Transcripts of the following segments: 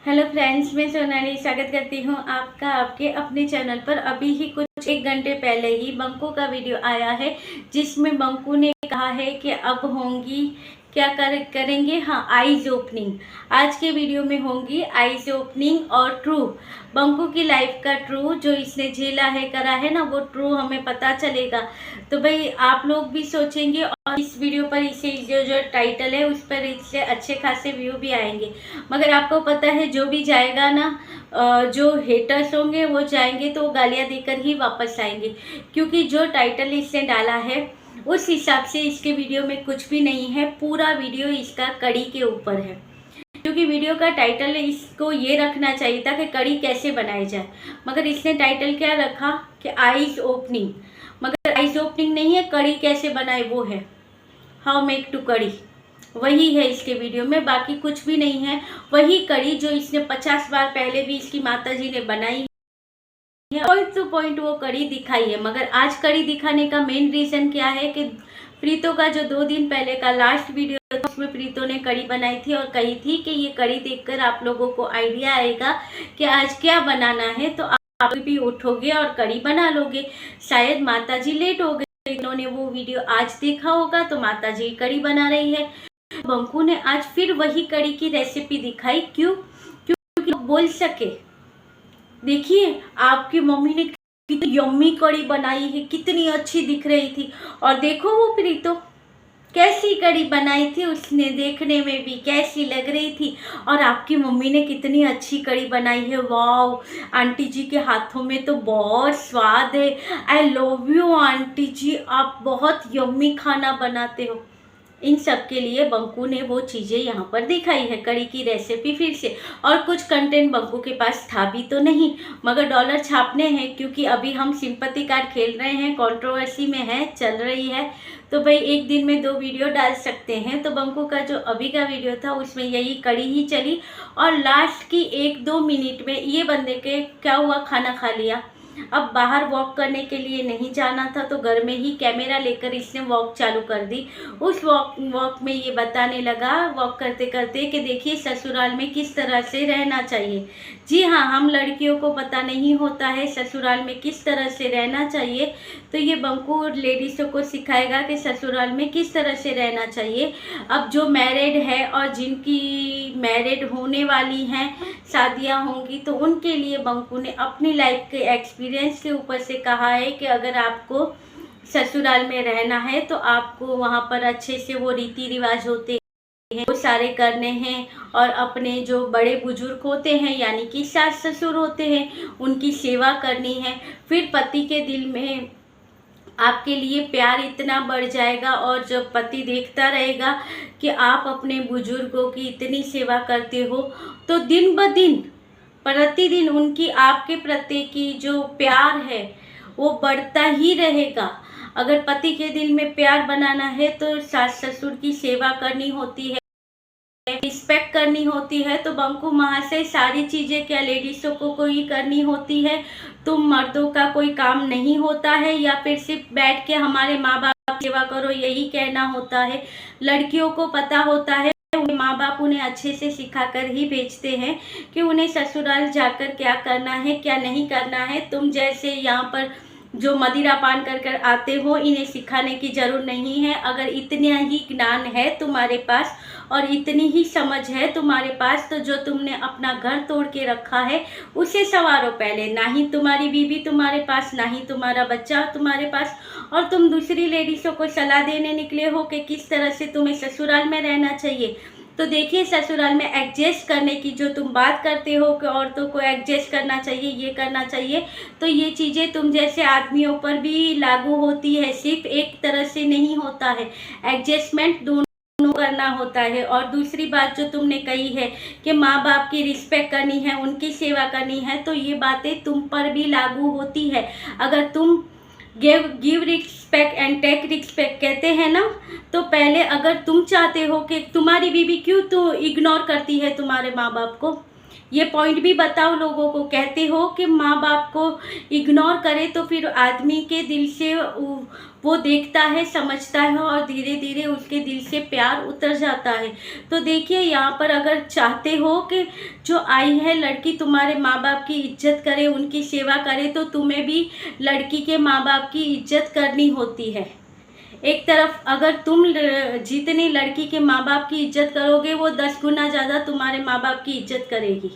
Hello friends, मैं सोनाली स्वागत करती हूँ आपका आपके अपने चैनल पर। अभी ही कुछ 1 घंटे पहले ही बंकू का वीडियो आया है जिसमें बंकू ने कहा है कि अब होंगी क्या करेंगे, हाँ, आईज ओपनिंग। आज के वीडियो में होंगी आईज ओपनिंग और ट्रू, बंकू की लाइफ का ट्रू, जो इसने झेला है करा है ना, वो ट्रू हमें पता चलेगा। तो भाई आप लोग भी सोचेंगे और इस वीडियो पर इसे जो टाइटल है उस पर इससे अच्छे खासे व्यू भी आएंगे। मगर आपको पता है जो भी जाएगा ना, जो हेटर्स होंगे वो जाएंगे तो गालियां देकर ही वापस आएंगे, क्योंकि जो टाइटल इसने डाला है उस हिसाब से इसके वीडियो में कुछ भी नहीं है। पूरा वीडियो इसका कड़ी के ऊपर है, क्योंकि वीडियो का टाइटल इसको ये रखना चाहिए था कि कड़ी कैसे बनाई जाए, मगर इसने टाइटल क्या रखा कि आईज ओपनिंग। मगर आईज ओपनिंग नहीं है, कड़ी कैसे बनाए वो है, हाउ मेक टू कड़ी, वही है इसके वीडियो में, बाकी कुछ भी नहीं है। वही कड़ी जो इसने 50 बार पहले भी इसकी माताजी ने बनाई है, पॉइंट टू पॉइंट वो कड़ी दिखाई है। मगर आज कड़ी दिखाने का मेन रीजन क्या है कि प्रीतो का जो 2 दिन पहले का लास्ट वीडियो था उसमें प्रीतो ने कड़ी बनाई थी और कही थी कि ये कड़ी देखकर आप लोगों को आइडिया आएगा कि आज क्या बनाना है, तो आप भी उठोगे और कड़ी बना लोगे। शायद माताजी लेट हो गए, इन्होंने वो वीडियो आज देखा होगा तो माताजी कड़ी बना रही है। बंकू ने आज फिर वही कड़ी की रेसिपी दिखाई। क्यों? क्योंकि बोल सके, देखिए आपकी मम्मी ने कितनी यम्मी कड़ी बनाई है, कितनी अच्छी दिख रही थी। और देखो वो प्रीतो कैसी कड़ी बनाई थी, उसने देखने में भी कैसी लग रही थी। और आपकी मम्मी ने कितनी अच्छी कड़ी बनाई है, वाओ, आंटी जी के हाथों में तो बहुत स्वाद है। आई लव यू आंटी जी, आप बहुत यम्मी खाना बनाते हो। इन सब के लिए बंकू ने वो चीज़ें यहाँ पर दिखाई है, कड़ी की रेसिपी फिर से। और कुछ कंटेंट बंकू के पास था भी तो नहीं, मगर डॉलर छापने हैं, क्योंकि अभी हम सिंपैथी कार्ड खेल रहे हैं, कंट्रोवर्सी में है, चल रही है, तो भाई एक दिन में 2 वीडियो डाल सकते हैं। तो बंकू का जो अभी का वीडियो था उसमें यही कड़ी ही चली। और लास्ट की 1-2 मिनट में ये बंदे के क्या हुआ, खाना खा लिया। अब बाहर वॉक करने के लिए नहीं जाना था तो घर में ही कैमरा लेकर इसने वॉक चालू कर दी। उस वॉक में ये बताने लगा वॉक करते करते कि देखिए ससुराल में किस तरह से रहना चाहिए। जी हाँ, हम लड़कियों को पता नहीं होता है ससुराल में किस तरह से रहना चाहिए, तो ये बंकू लेडीज़ों को सिखाएगा कि ससुराल में किस तरह से रहना चाहिए। अब जो मैरिड है और जिनकी मैरिड होने वाली हैं, शादियां होंगी, तो उनके लिए बंकू ने अपनी लाइफ के एक्सपीरियंस के ऊपर से कहा है कि अगर आपको ससुराल में रहना है तो आपको वहाँ पर अच्छे से वो रीति रिवाज होते हैं वो सारे करने हैं, और अपने जो बड़े बुजुर्ग होते हैं यानी कि सास ससुर होते हैं उनकी सेवा करनी है। फिर पति के दिल में आपके लिए प्यार इतना बढ़ जाएगा, और जब पति देखता रहेगा कि आप अपने बुजुर्गों की इतनी सेवा करते हो, तो दिन ब दिन प्रतिदिन उनकी आपके प्रति की जो प्यार है वो बढ़ता ही रहेगा। अगर पति के दिल में प्यार बनाना है तो सास ससुर की सेवा करनी होती है, रिस्पेक्ट करनी होती है। तो बंकू महाशय, सारी चीज़ें क्या लेडीज़ों को ही करनी होती है? तुम मर्दों का कोई काम नहीं होता है, या फिर सिर्फ बैठ के हमारे माँ बाप की सेवा करो यही कहना होता है? लड़कियों को पता होता है, माँ बाप उन्हें अच्छे से सिखाकर ही भेजते हैं कि उन्हें ससुराल जाकर क्या करना है क्या नहीं करना है। तुम जैसे यहाँ पर जो मदिरा पान कर आते हो, इन्हें सिखाने की जरूरत नहीं है। अगर इतना ही ज्ञान है तुम्हारे पास और इतनी ही समझ है तुम्हारे पास, तो जो तुमने अपना घर तोड़ के रखा है उसे संवारो पहले। ना ही तुम्हारी बीवी तुम्हारे पास, ना ही तुम्हारा बच्चा तुम्हारे पास, और तुम दूसरी लेडीज़ों को सलाह देने निकले हो कि किस तरह से तुम्हें ससुराल में रहना चाहिए। तो देखिए, ससुराल में एडजस्ट करने की जो तुम बात करते हो कि औरतों को एडजस्ट करना चाहिए, ये करना चाहिए, तो ये चीज़ें तुम जैसे आदमियों पर भी लागू होती है, सिर्फ एक तरह से नहीं होता है, एडजस्टमेंट दोनों करना होता है। और दूसरी बात जो तुमने कही है कि माँ बाप की रिस्पेक्ट करनी है, उनकी सेवा करनी है, तो ये बातें तुम पर भी लागू होती है। अगर तुम give respect and take respect कहते हैं ना, तो पहले अगर तुम चाहते हो कि तुम्हारी बीवी क्यों तो इग्नोर करती है तुम्हारे माँ बाप को, ये पॉइंट भी बताओ लोगों को। कहते हो कि माँ बाप को इग्नोर करे तो फिर आदमी के दिल से वो देखता है, समझता है और धीरे धीरे उसके दिल से प्यार उतर जाता है। तो देखिए यहाँ पर अगर चाहते हो कि जो आई है लड़की तुम्हारे माँ बाप की इज्जत करे, उनकी सेवा करे, तो तुम्हें भी लड़की के माँ बाप की इज्जत करनी होती है। एक तरफ अगर तुम जितनी लड़की के माँ बाप की इज्जत करोगे, वो 10 गुना ज़्यादा तुम्हारे माँ बाप की इज्जत करेगी।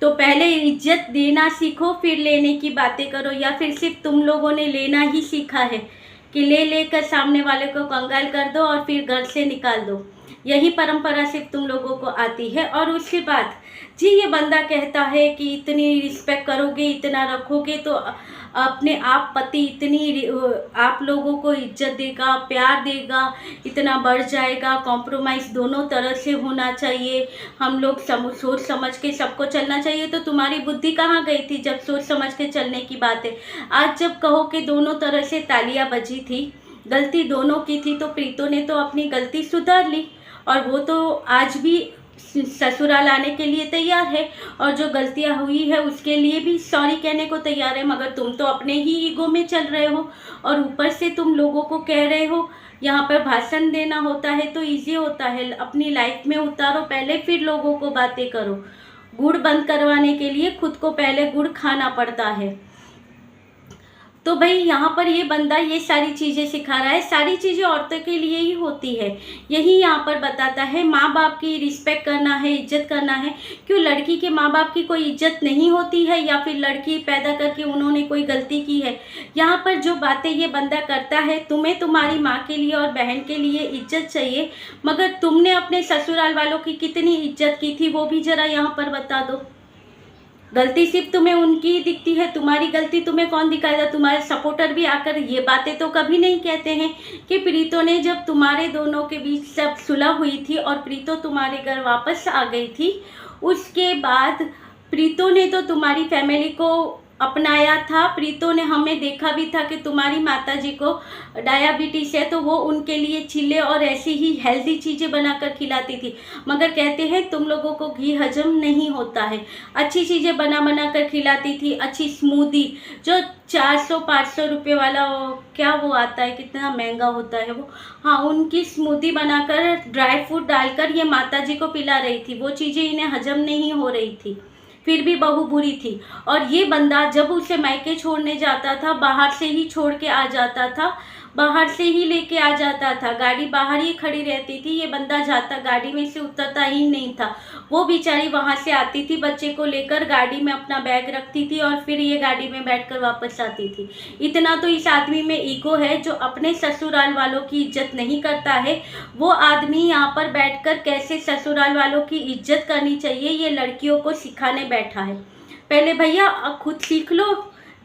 तो पहले इज्जत देना सीखो, फिर लेने की बातें करो। या फिर सिर्फ तुम लोगों ने लेना ही सीखा है कि ले लेकर सामने वाले को कंगाल कर दो और फिर घर से निकाल दो। यही परंपरा सिर्फ तुम लोगों को आती है। और उसके बाद जी ये बंदा कहता है कि इतनी रिस्पेक्ट करोगे, इतना रखोगे तो अपने आप पति इतनी आप लोगों को इज्जत देगा, प्यार देगा, इतना बढ़ जाएगा। कॉम्प्रोमाइज़ दोनों तरह से होना चाहिए। हम लोग सोच समझ के सबको चलना चाहिए। तो तुम्हारी बुद्धि कहाँ गई थी जब सोच समझ के चलने की बात है? आज जब कहो कि दोनों तरह से तालियां बजी थी, गलती दोनों की थी, तो प्रीतो ने तो अपनी गलती सुधार ली और वो तो आज भी ससुराल आने के लिए तैयार है और जो गलतियां हुई है उसके लिए भी सॉरी कहने को तैयार है। मगर तुम तो अपने ही ईगो में चल रहे हो और ऊपर से तुम लोगों को कह रहे हो। यहाँ पर भाषण देना होता है तो इजी होता है, अपनी लाइफ में उतारो पहले, फिर लोगों को बातें करो। गुड़ बंद करवाने के लिए खुद को पहले गुड़ खाना पड़ता है। तो भाई यहाँ पर ये बंदा ये सारी चीज़ें सिखा रहा है। सारी चीज़ें औरतों के लिए ही होती है। यही यहाँ पर बताता है माँ बाप की रिस्पेक्ट करना है, इज्जत करना है। क्यों लड़की के माँ बाप की कोई इज्जत नहीं होती है या फिर लड़की पैदा करके उन्होंने कोई गलती की है? यहाँ पर जो बातें ये बंदा करता है, तुम्हें तुम्हारी माँ के लिए और बहन के लिए इज्जत चाहिए, मगर तुमने अपने ससुराल वालों की कितनी इज्जत की थी वो भी ज़रा यहाँ पर बता दो। गलती सिर्फ तुम्हें उनकी ही दिखती है, तुम्हारी गलती तुम्हें कौन दिखाएगा? तुम्हारे सपोर्टर भी आकर ये बातें तो कभी नहीं कहते हैं कि प्रीतो ने जब तुम्हारे दोनों के बीच सब सुलह हुई थी और प्रीतो तुम्हारे घर वापस आ गई थी, उसके बाद प्रीतो ने तो तुम्हारी फैमिली को अपनाया था। प्रीतो ने हमें देखा भी था कि तुम्हारी माताजी को डायबिटीज़ है तो वो उनके लिए चिल्ले और ऐसी ही हेल्दी चीज़ें बनाकर खिलाती थी। मगर कहते हैं तुम लोगों को घी हजम नहीं होता है। अच्छी चीज़ें बना कर खिलाती थी, अच्छी स्मूदी जो 400-500 रुपये वाला क्या वो आता है, कितना महंगा होता है वो, हाँ, उनकी स्मूदी बनाकर ड्राई फ्रूट डालकर ये माताजी को पिला रही थी। वो चीज़ें इन्हें हजम नहीं हो रही थी, फिर भी बहू बुरी थी। और ये बंदा जब उसे मायके छोड़ने जाता था, बाहर से ही छोड़ के आ जाता था, बाहर से ही लेके आ जाता था। गाड़ी बाहर ही खड़ी रहती थी, ये बंदा जाता, गाड़ी में से उतरता ही नहीं था। वो बेचारी वहाँ से आती थी, बच्चे को लेकर गाड़ी में अपना बैग रखती थी और फिर ये गाड़ी में बैठकर वापस आती थी। इतना तो इस आदमी में ईगो है जो अपने ससुराल वालों की इज्जत नहीं करता है। वो आदमी यहाँ पर बैठकर कैसे ससुराल वालों की इज्जत करनी चाहिए ये लड़कियों को सिखाने बैठा है। पहले भैया खुद सीख लो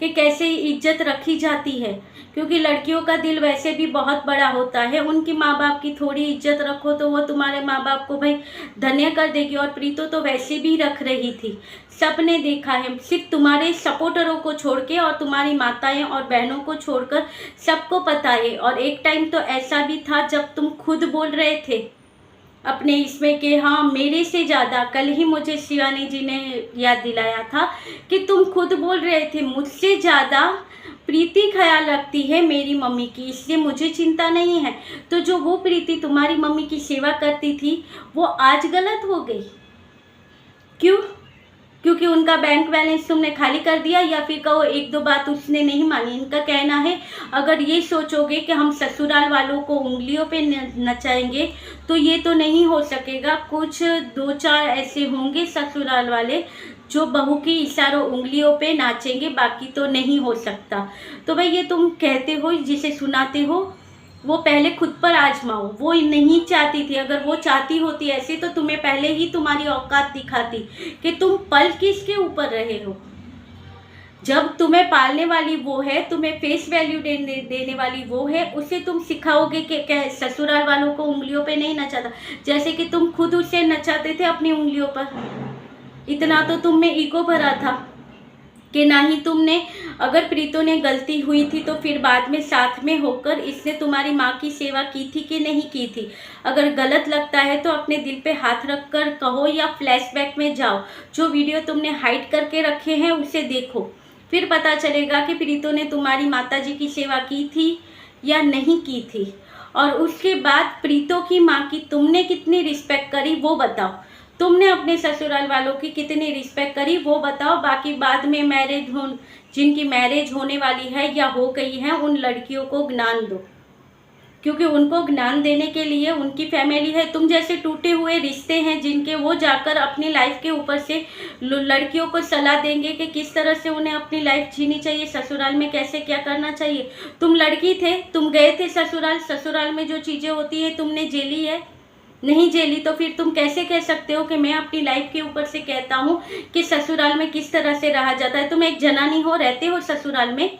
कि कैसे इज्जत रखी जाती है, क्योंकि लड़कियों का दिल वैसे भी बहुत बड़ा होता है। उनकी माँ बाप की थोड़ी इज्जत रखो तो वो तुम्हारे माँ बाप को भाई धन्य कर देगी। और प्रीतो तो वैसे भी रख रही थी, सबने देखा है। सिर्फ तुम्हारे सपोर्टरों को छोड़ के और तुम्हारी माताएं और बहनों को छोड़कर सबको पता है। और एक टाइम तो ऐसा भी था जब तुम खुद बोल रहे थे अपने इसमें कि हाँ मेरे से ज़्यादा, कल ही मुझे शिवानी जी ने याद दिलाया था कि तुम खुद बोल रहे थे मुझसे ज़्यादा प्रीति ख्याल रखती है मेरी मम्मी की, इसलिए मुझे चिंता नहीं है। तो जो वो प्रीति तुम्हारी मम्मी की सेवा करती थी वो आज गलत हो गई। क्यों? क्योंकि उनका बैंक बैलेंस तुमने खाली कर दिया, या फिर कहो एक दो बात उसने नहीं मानी। इनका कहना है अगर ये सोचोगे कि हम ससुराल वालों को उंगलियों पे नचाएंगे तो ये तो नहीं हो सकेगा। कुछ 2-4 ऐसे होंगे ससुराल वाले जो बहू की इशारों उंगलियों पे नाचेंगे, बाकी तो नहीं हो सकता। तो भाई ये तुम कहते हो, जिसे सुनाते हो वो पहले खुद पर आजमाओ। वो नहीं चाहती थी, अगर वो चाहती होती ऐसे तो तुम्हें पहले ही तुम्हारी औकात दिखाती कि तुम पल किसके ऊपर रहे हो। जब तुम्हें पालने वाली वो है, तुम्हें फेस वैल्यू देने वाली वो है, उसे तुम सिखाओगे कि ससुराल वालों को उंगलियों पे नहीं नचाता, जैसे कि तुम खुद उसे नचाते थे अपनी उंगलियों पर। इतना तो तुम में ईगो भरा था। कि ना ही तुमने, अगर प्रीतो ने गलती हुई थी तो फिर बाद में साथ में होकर इसने तुम्हारी माँ की सेवा की थी कि नहीं की थी। अगर गलत लगता है तो अपने दिल पे हाथ रख कर कहो या फ्लैशबैक में जाओ, जो वीडियो तुमने हाइड करके रखे हैं उसे देखो, फिर पता चलेगा कि प्रीतो ने तुम्हारी माताजी की सेवा की थी या नहीं की थी। और उसके बाद प्रीतो की माँ की तुमने कितनी रिस्पेक्ट करी वो बताओ, तुमने अपने ससुराल वालों की कितनी रिस्पेक्ट करी वो बताओ। बाकी बाद में जिनकी मैरिज होने वाली है या हो गई है उन लड़कियों को ज्ञान दो, क्योंकि उनको ज्ञान देने के लिए उनकी फैमिली है। तुम जैसे टूटे हुए रिश्ते हैं जिनके, वो जाकर अपनी लाइफ के ऊपर से लड़कियों को सलाह देंगे कि किस तरह से उन्हें अपनी लाइफ जीनी चाहिए, ससुराल में कैसे क्या करना चाहिए। तुम लड़की थे, तुम गए थे ससुराल, ससुराल में जो चीज़ें होती है तुमने झेली है, नहीं झेली तो फिर तुम कैसे कह सकते हो कि मैं अपनी लाइफ के ऊपर से कहता हूँ कि ससुराल में किस तरह से रहा जाता है। तुम एक जनानी हो, रहते हो ससुराल में,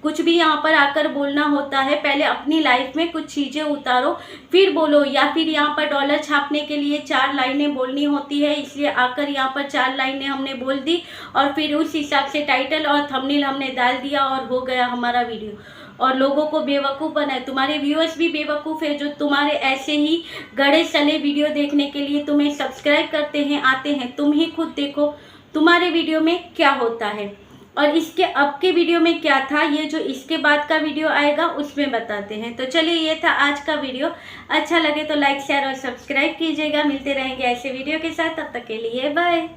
कुछ भी यहाँ पर आकर बोलना होता है, पहले अपनी लाइफ में कुछ चीज़ें उतारो फिर बोलो। या फिर यहाँ पर डॉलर छापने के लिए 4 लाइनें बोलनी होती है, इसलिए आकर यहाँ पर 4 लाइनें हमने बोल दी और फिर उस हिसाब से टाइटल और थंबनेल हमने डाल दिया और हो गया हमारा वीडियो, और लोगों को बेवकूफ़ बनाए। तुम्हारे व्यूअर्स भी बेवकूफ़ है जो तुम्हारे ऐसे ही गड़े सले वीडियो देखने के लिए तुम्हें सब्सक्राइब करते हैं, आते हैं। तुम ही खुद देखो तुम्हारे वीडियो में क्या होता है और इसके अब के वीडियो में क्या था, ये जो इसके बाद का वीडियो आएगा उसमें बताते हैं। तो चलिए, ये था आज का वीडियो। अच्छा लगे तो लाइक शेयर और सब्सक्राइब कीजिएगा। मिलते रहेंगे ऐसे वीडियो के साथ, तब तक के लिए बाय।